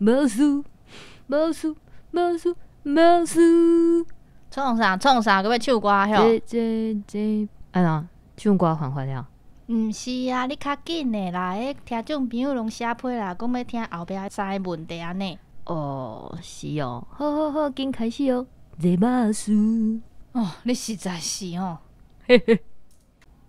无事，无事，无事，无事。创啥？佮要唱歌吼？这，安怎唱歌缓缓了？毋是啊，你较紧的啦！迄听众朋友拢写批啦，讲要听后壁三个问题安尼。哦，是哦，好，紧开始哦。这把事哦，你实在是哦。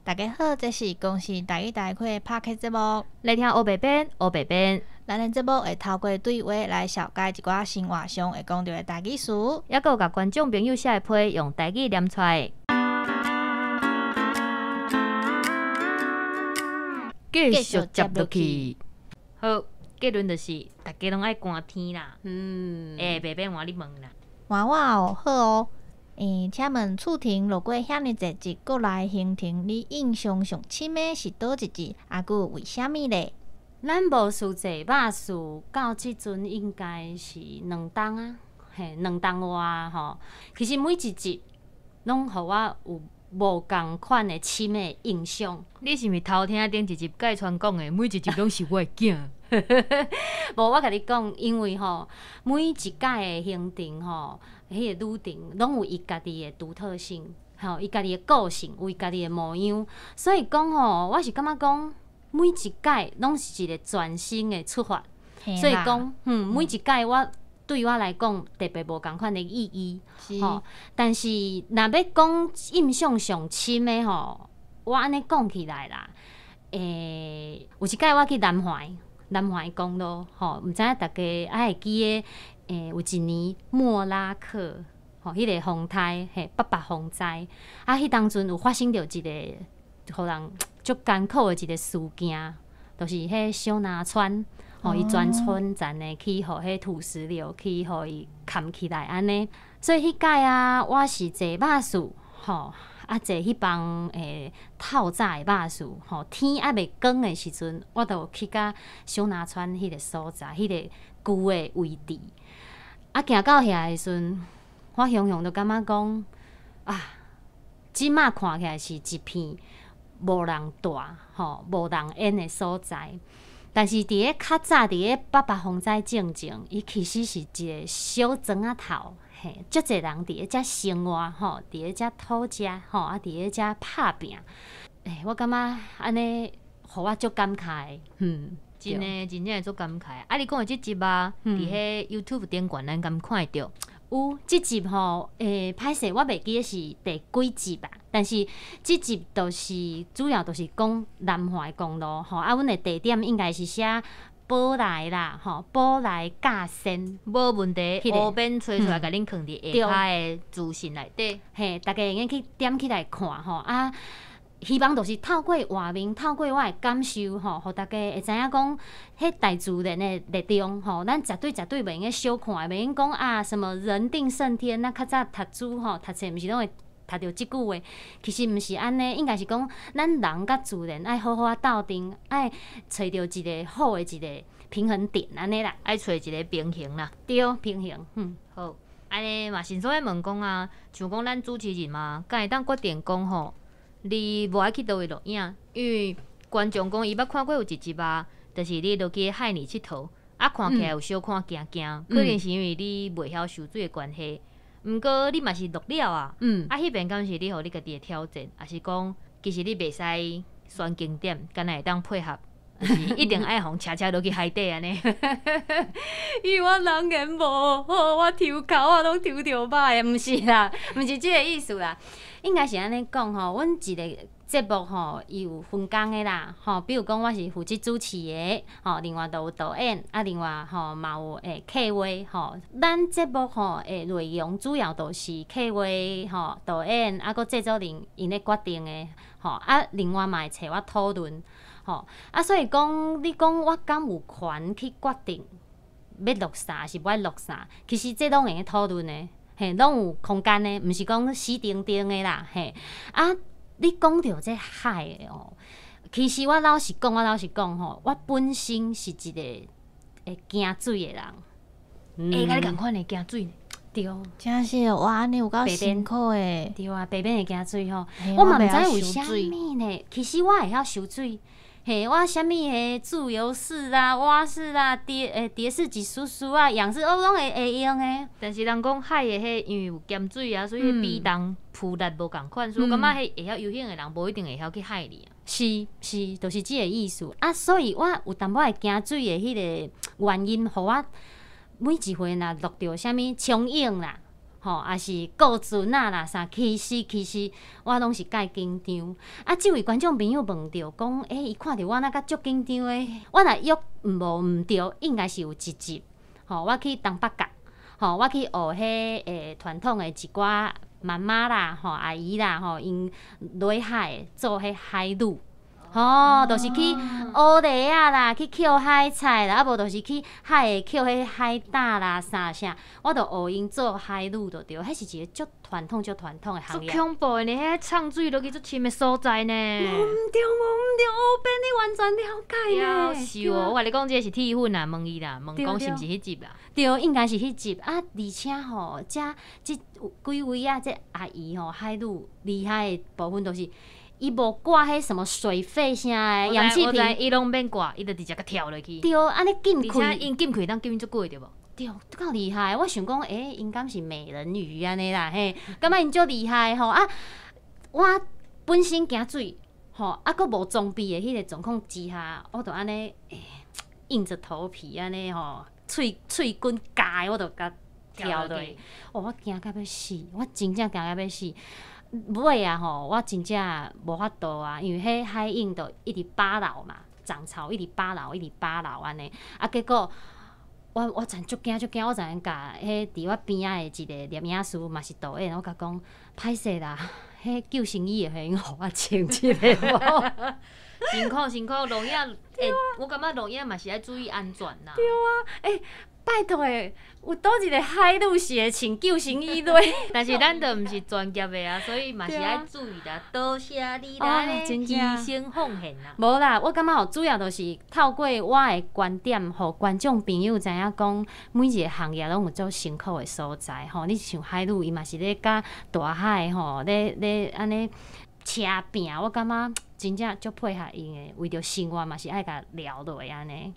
大家好，这是公司台语台语拍客节目，来听黑白边，黑白边。咱的节目会透过对话来小解一寡生活上会讲到的台语词，也有甲观众朋友写的批用台语念出来。继续接落去。好，结论就是大家拢爱寒天啦。白边换你问啦。换我哦，好哦。请问厝庭落过遐尼侪集，过来行程，你印象上深的是倒一集？啊，佮为虾米咧？咱无输坐巴士到即阵应该是2档啊，2档外吼。其实每一集拢互我有无共款的深的印象。你是毋偷听顶一集介传讲的？每一集拢是我的囝。无，我甲你讲，因为吼，每一届的行程吼，迄个旅程拢有伊家己的独特性，吼，伊家己的个性，有伊家己的模样。所以讲吼，我是感觉讲，每一届拢是一个全新的出发。所以讲，每一届对我来讲特别无共款的意义。吼，但是若要讲印象上深的吼，我安尼讲起来啦，有一届我去南怀公路，吼，毋知影大家还会记诶，有一年莫拉克，吼，迄个风台，800风灾，啊，迄当阵有发生着一个，互人足艰苦的一个事件，就是迄小拿川，吼，伊全村站的去，互迄土石流去，互伊砍起来安尼。所以迄届啊，我是坐巴士，吼。啊，坐迄帮透早的巴士，吼，天还未光的时阵，我就去到小拿川迄个所在，迄个旧的位置。啊，行到遐的时阵，我常常就感觉讲，啊，即马看起来是一片无人住，吼，无人烟的所在。但是伫咧较早，伫咧800风灾之前，伊其实是一个小庄仔头。嘿，足侪人伫咧遮生活吼，伫咧遮讨食吼，啊，伫咧遮拍拼。我感觉安尼，互我足感慨。真诶足感慨。啊，你讲诶即集啊，伫迄 YouTube 顶悬咱敢看着？有即集吼，歹势，我袂记得是第几集吧。但是即集就是主要就是讲南怀公路吼，啊，阮诶地点应该是写。宝来啦，吼，宝来架线无问题，湖边吹出来，甲恁放伫下骹的资讯内底，大家会用去点起来看吼啊。希望就是透过画面，透过我的感受吼，互大家会知影讲，迄大自然的力量吼，咱绝对袂用小看，袂用讲啊什么人定胜天，咱较早读书吼，读册毋是拢会。读到即句话，其实毋是安尼，应该是讲咱人甲自然爱好好斗阵，爱找到一个好的一个平衡点安尼啦，爱找一个平衡啦，对，平衡，好，安尼嘛，先所以问讲啊，像讲咱主持人嘛，敢会当决定讲吼，你无爱去倒位录影，因为观众讲伊捌看过有一集啊，就是你落去海里佚佗，啊，看起来有小可惊惊，可能是因为你袂晓受水的关系。毋过你嘛是录了啊，迄边敢是你互你家己的挑战，还是讲其实你袂使选景点，敢若会当配合，是一定爱互车落去海底安尼。因为我人缘无好，我抽考我拢抽着歹，毋是啦，毋是即个意思啦，应该是安尼讲吼，阮一个。节目吼，伊有分工的啦，吼，比如讲我是负责主持的，吼，另外都有导演，啊，另外吼嘛有客话，吼，咱节目吼内容主要都是客话，吼，导演，啊，佮制作人因咧决定的，吼，啊，另外嘛会找我讨论，吼，啊，所以讲你讲我敢有权去决定要录啥是不爱录啥，其实这拢会去讨论的，嘿，拢有空间的，毋是讲死定定的啦，嘿，啊。你讲到这海的哦，其实我老实讲吼，我本身是一个会惊水的人，甲你共款会惊水呢，对，真是哇，安尼有够辛苦诶，对啊，白边会惊水吼，我嘛毋知为虾米呢，其实我会晓游水，嘿，我啥物个自由式啦、蛙式啦、蝶式、几叔叔啊、仰式，我拢会用诶。但是人讲海的迄，因为有咸水啊，所以比人浮力无共款，所以我感觉迄会晓游泳的人，无一定会晓去海里啊。是，就是即个意思啊。所以我有淡薄会惊水的迄个原因，互我每一回若录到啥物冲泳啦。吼，也是过船啊啦啥，其实我拢是介紧张。啊，即位观众朋友问到讲，伊看到我那甲足紧张诶，我若约毋对，应该是有一集。吼，我去东北角，吼，我去学迄传统诶一寡妈妈啦，吼阿姨啦，吼因落海做迄海女。吼，就是去学螺啊啦，去捡海菜啦，啊无就是去海捡迄海胆啦啥，我著学因做海女就对，迄是一个足传统诶行业。足恐怖的呢，迄唱水落去足深的所在呢。毋对，学变你完全了解呢。是哦，我甲你讲，这是铁粉啊，问伊啦，问讲是毋是迄集啦？对，应该是迄集啊，而且吼，即几位啊，即阿姨吼，海女厉害的部分就是。伊无挂迄什么水肺啥诶，氧气瓶，伊拢免挂，伊就直接甲跳落去。对，安尼禁开，而且因禁开当禁足久对无？对，够厉害！我想讲，因敢是美人鱼安尼啦，嘿，感觉因足厉害吼啊！我本身惊水，吼啊，佫无装备诶迄个状况之下，我著安尼硬着头皮安尼吼，喙管夹我著甲跳落去。哦，我惊到要死，我真正惊到要死。尾啊吼，我真正无法度啊，因为迄海涌都一直扒流嘛，涨潮一直扒流安尼，啊结果我真足惊，我真甲迄伫我边仔的一个摄影师嘛是导演，我甲讲歹势啦，迄救生衣会用互我穿一个无？辛苦，录影我感觉录影嘛是爱注意安全啦。对啊，拜托诶，有倒一个海女是会穿救生衣落？但是咱都毋是专业的啊，所以嘛是爱注意啦。多谢你啦，牺牲奉献啦。无啦，我感觉主要就是透过我的观点，互观众朋友知影讲，每一个行业拢有做辛苦的所在吼。你像海女，伊嘛是咧甲大海吼，咧安尼车拼，我感觉真正足配合因的，为着生活嘛是爱甲聊落安尼。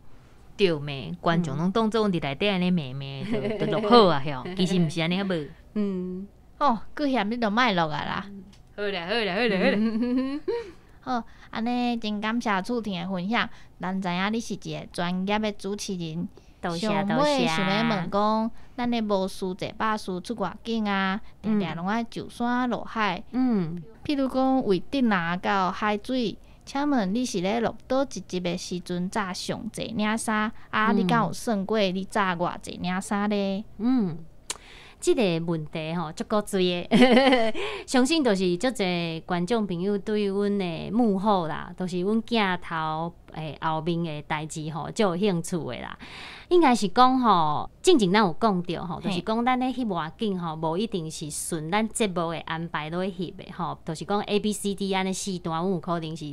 对咩？观众拢当做阮伫内底安尼骂，就录好啊，吼。其实毋是安尼，无。哦，佫嫌你著莫录啊啦。好啦。好，安尼真感谢楚婷的分享。咱知影你是一个专业的主持人。想尾想要问讲，咱的无事坐巴士出外景啊，定定拢爱上山落海。譬如讲为镇啊到海水。请问你是咧录倒一集的时阵炸上侪领衫？啊，你敢有算过你炸偌侪领衫咧？即个问题吼，足够水的，相信就是足侪观众朋友对阮的幕后啦，都是阮镜头后面的代志吼，足有兴趣的啦。应该是讲吼，之前咱有讲到吼，就是讲咱咧翕外景吼，无一定是顺咱节目的安排落去翕的吼，就是讲 A、B、C、D 安尼4段，阮有可能是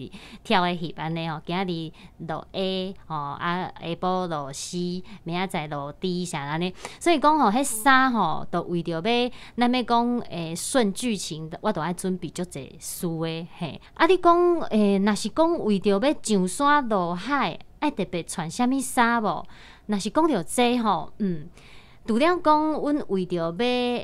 跳去翕安尼吼。今日录 A 吼，啊下晡录 C， 明仔载录 D 啥安尼。所以讲吼，迄衫吼，都为着要咱要讲顺剧情，我都爱准备足侪事的嘿。啊，你讲若是讲为着要上山落海，爱特别穿啥物衫无？若是讲到这吼，除了讲阮为着要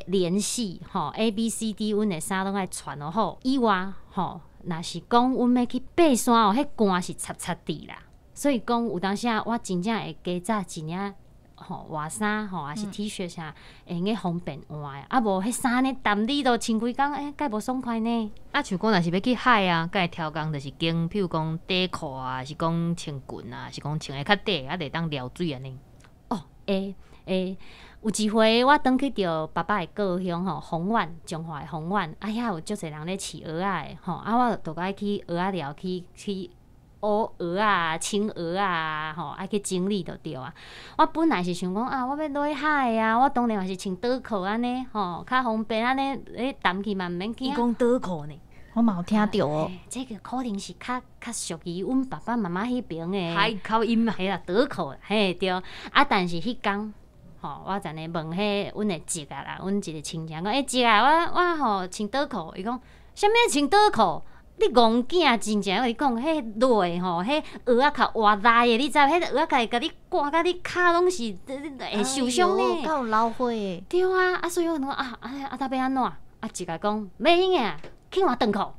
联系吼 A、B、C、D， 阮的衫拢爱穿好以外，吼，若是讲阮要去爬山哦，迄汗是擦擦滴啦。所以讲有当时啊，我真正会加早一领吼外衫吼，还是 T 恤啥，会用方便换的。啊无迄衫呢，澹你都穿几工，介无爽快呢。啊，像讲若是要去海啊，甲会挑工就是经，譬如讲底裤啊，是讲穿裙啊，是讲穿个较底，啊，会当撩水安尼。哦，有一回我转去着爸爸的故乡吼，红苑，中华的红苑，遐有足侪人咧饲蚵仔的吼，啊，我就爱去蚵仔寮去学蚵啊、清蚵啊，吼，爱去整理就对啊。我本来是想讲啊，我要落海啊，我当然也是穿短裤安尼，吼，较方便安尼，澹去嘛毋免惊。伊讲短裤呢？我嘛有听到哦。这个可能是较属于阮爸爸妈妈迄边的海口音啊，嘿啦，短裤啦，嘿对。啊，但是迄天，吼，我昨日问迄阮的侄啊啦，阮一个亲戚讲，侄啊，我吼穿短裤，伊讲，啥物穿短裤？你戆囝真正我跟你讲，迄落吼，迄蚵仔较活大诶，你知？迄蚵仔会甲你挂甲你骹拢是会受伤呢。敢有老花诶。对啊，所以我讲搭要安怎？一个讲袂用诶，去换长裤。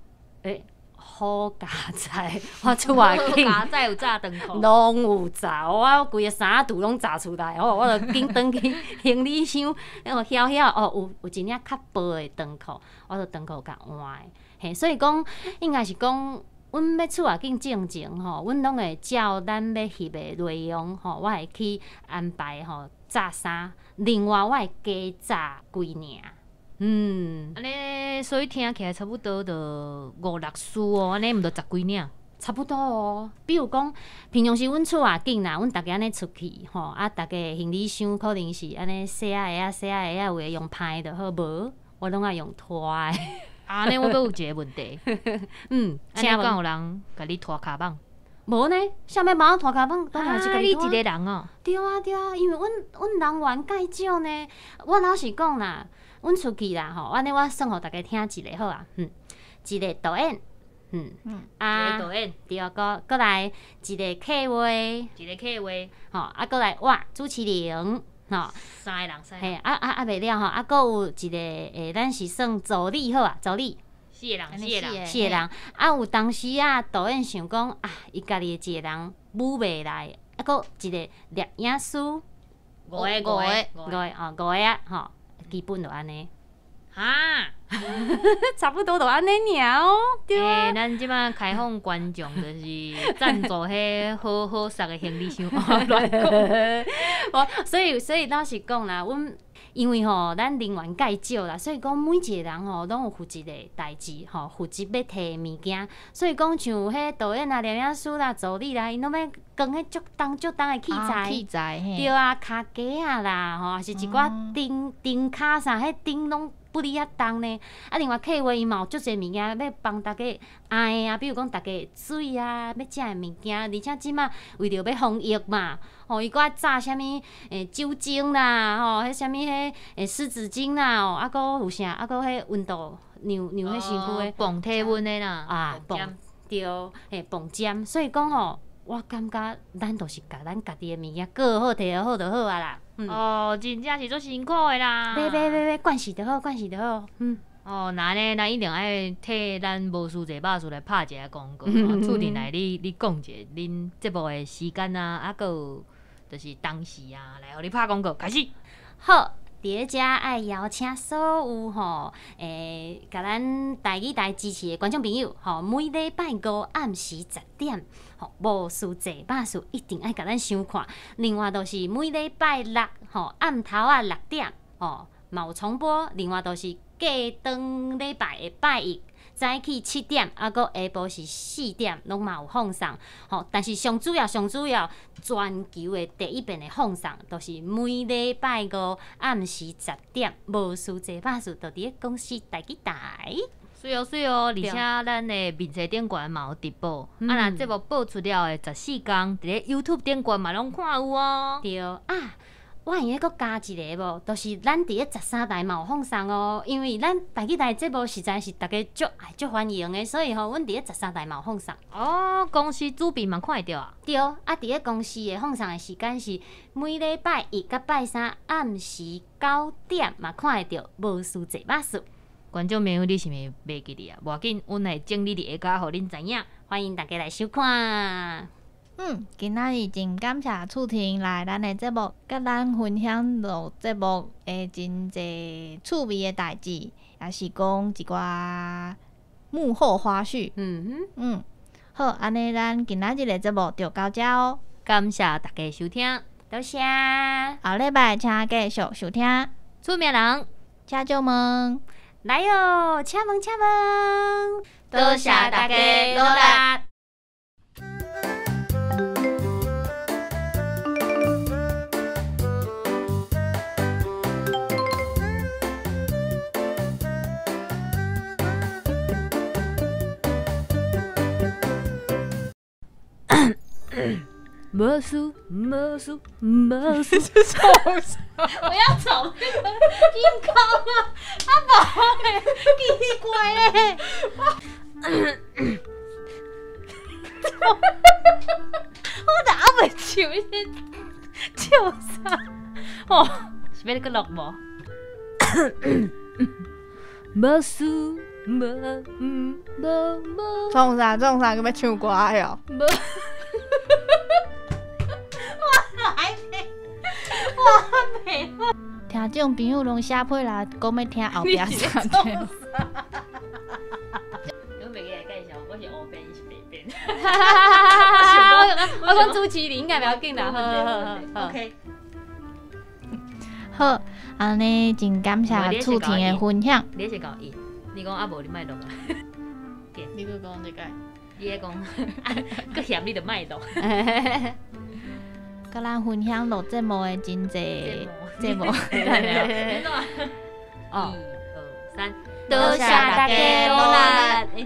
好佳哉，我出外紧，好佳哉有炸长裤，拢有炸，我规个衫肚拢炸出来，我就紧转去行李箱，晓有一领较薄诶长裤，我就长裤甲换诶。嘿，所以讲应该是讲，阮要出外景进前吼，阮拢会照咱要翕诶内容吼，我会去安排吼炸衫，另外我会加炸几领。安尼所以听起来差不多就5-6束哦，安尼毋着10几领。差不多哦，比如讲，平常时阮出外景啦，阮逐家安尼出去吼，逐家行李箱可能是安尼细仔个有诶用歹的好无，我拢爱用拖诶。安尼我阁有一个问题，安尼敢有人甲你拖骹绑？无呢，啥物帮我拖骹绑？当然是甲你一拖。个人哦。对啊，因为阮人员介少呢。我老实讲啦，阮出去啦吼，安尼我算互大家听一个好啊，一个导演，一个导演，对，搁来一个客话，吼，搁来我主持人，吼，3个人。嘿，袂了吼，搁有一个咱是算助理好啊，助理。4个人，有当时导演想讲伊家己一个人舞袂来，搁一个摄影师5个吼，基本就安尼。哈，差不多就安尼尔哦，对啊。咱即摆开放观众就是赞助迄好杀的行李箱，乱讲。所以老实讲啦，阮因为吼咱人员介少啦，所以讲每一个人吼拢有负责的代志吼，负责要摕物件。所以讲像迄导演啦、摄影师啦、助理啦，因拢要扛迄足重的器材，对啊，骹架啦吼，还是一寡钉卡啥，迄钉拢。不哩遐重呢，另外客话伊嘛有足侪物件要帮大家爱啊，比如讲大家水啊，要食诶物件，而且即马为着要防疫嘛，吼，伊搁爱炸啥物酒精啦，吼，迄啥物迄湿纸巾啦，搁有啥，搁迄温度量迄身躯诶，磅体温诶啦，磅对，磅针，所以讲吼。我感觉咱都是甲咱家己的物件过好摕好就好啊啦。真正是足辛苦的啦。买，惯势就好。那呢，咱一定爱替咱无事坐巴士来拍一个广告。厝顶来你讲者，恁节目的时间啊，搁有就是当时啊，来互你拍广告，开始。好。伫遮爱邀请所有吼，甲咱台语台支持的观众朋友，吼，每礼拜5暗时10点，吼，无事坐巴士一定爱甲咱收看。另外就是每礼拜6，吼，暗头6点，吼，嘛有重播。另外就是隔当礼拜的拜一。早起7点，搁下晡是4点，拢嘛有放送。吼，但是上主要，全球的第一遍的放送，就是每礼拜5暗时10点，无事坐巴士，就伫咧公司台语台。水哦，而且咱的面册顶悬嘛有直播，若节目播出了的14天，伫咧 YouTube 顶悬嘛拢看有哦。对我会用搁加一个无，就是咱伫咧13台嘛有放送哦。因为咱台语台节目实在是大家足欢迎的，所以吼，阮伫咧13台嘛有放送。公司主编嘛看会到啊？对，伫咧公司的放送的时间是每礼拜1甲拜3暗时9点嘛看会到，无事坐巴士。观众朋友，你是毋是袂记哩啊？无要紧，阮会整理伫下骹，互恁知影。欢迎大家来收看。今仔日真感谢厝婷来咱的节目，甲咱分享到节目的真侪趣味的代志，也是讲一寡幕后花絮。好，安尼咱今仔日的节目就到这哦。感谢大家收听，多谢。后礼拜请继续收听。出名人，请酒问来哟，请问，多谢大家努力。魔术，我要找那个金刚啊！阿宝，奇怪嘞。录无？无事，无创啥创啥，佮要唱歌的哦。无。听众朋友拢写批来，讲要听后壁啥的。我袂记来介绍，我是黑边，伊是白边。我讲主持人应该不要紧啦，好。OK。好，安尼真感谢厝田的分享。你先讲伊，你讲啊无你莫录啊。你佮讲这个。你咧讲，佮嫌你著莫录。甲咱分享录节目的真济节目。1、2、3，多谢大家努力。